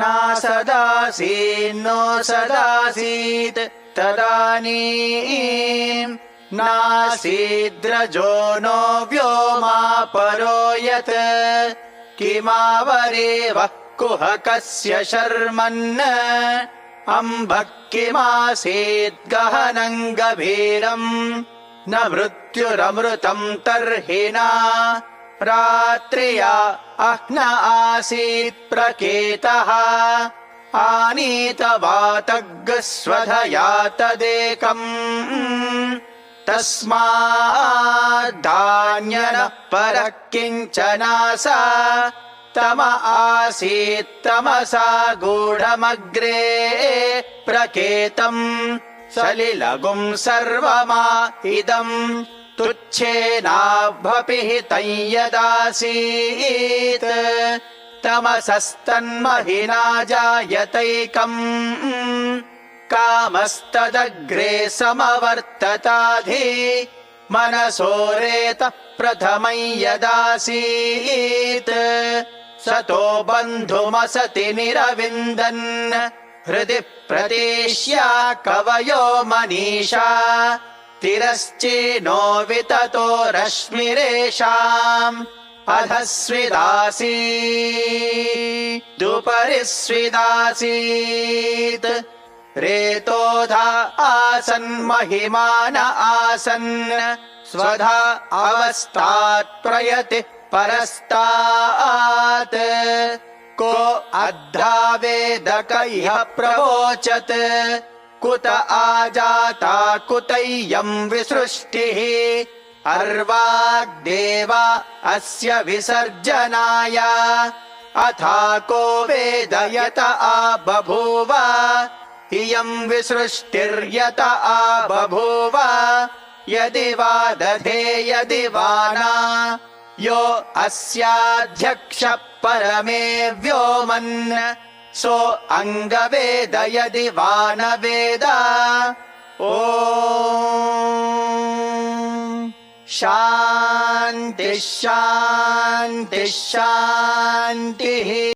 नासदासीन्नो सदासीत् तदानीम् नासीद्रजो नो व्योमा परो यत् किमावरेवः कुहकस्य शर्मन् अम्भः किमासीत् गहनम् गभीरम् न मृत्युरमृतम् तर्हि न रात्र्या अह्न आसीत् प्रकेतः आनीतवातग्स्वधया तदेकम् तस्माद्धान्यनः परः किञ्चनासा तम आसीत् तमसा गूढमग्रे प्रकेतम् सलिलगुम् सर्वमा इदम् तुच्छेनाभ्यपिहितं यदासीत् तमसस्तन्महिना जायतैकम् कामस्तदग्रे समवर्तताधि मनसोरेतः प्रथमं यदासीत् सतो बन्धुमसति निरविन्दन् हृदि प्रदेश्या कवयो मनीषा तिरश्चीनो विततो रश्मिरेषाम् अधस्विदासीदुपरि स्विदासीत् रेतोधा आसन् महिमान आसन् स्वधा अवस्थात् प्रयति परस्तात् को अध्रावेद कह्य प्रवोचत् कुत आजाता कुतैयं विसृष्टिः अर्वाग्देवा अस्य विसर्जनाय अथा को वेदयत आबभूव इयं विसृष्टिर्यत आबभूव यदि वा दधे यदि वा न यो अस्याध्यक्ष परमे व्योमन् सो अंगवेद यदि वा न वेद ॐ शान्तिः शान्तिः शान्तिः।